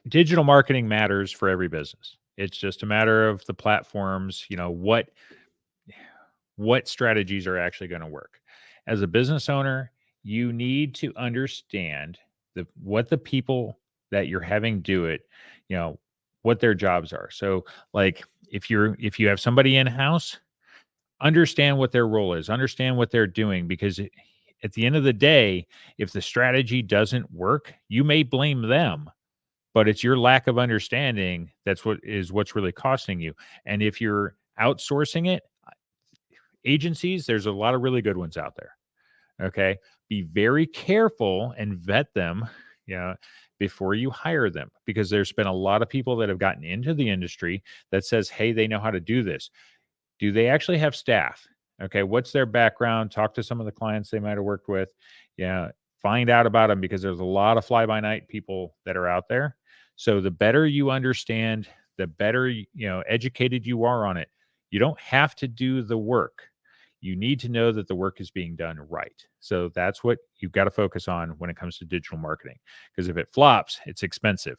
digital marketing matters for every business. It's just a matter of the platforms, what strategies are actually going to work. As a business owner, you need to understand what the people that you're having do it, you know, what their jobs are. So like if you have somebody in house, understand what their role is, understand what they're doing, because at the end of the day, if the strategy doesn't work, you may blame them, but it's your lack of understanding what's really costing you. And if you're outsourcing it, agencies, there's a lot of really good ones out there. Okay. Be very careful and vet them, you know, before you hire them, because there's been a lot of people that have gotten into the industry that says, hey, they know how to do this. Do they actually have staff? Okay. What's their background? Talk to some of the clients they might have worked with. Yeah. Find out about them, because there's a lot of fly by night people that are out there. So the better you understand, the better, educated you are on it. You don't have to do the work. You need to know that the work is being done right. So that's what you've got to focus on when it comes to digital marketing, because if it flops, it's expensive.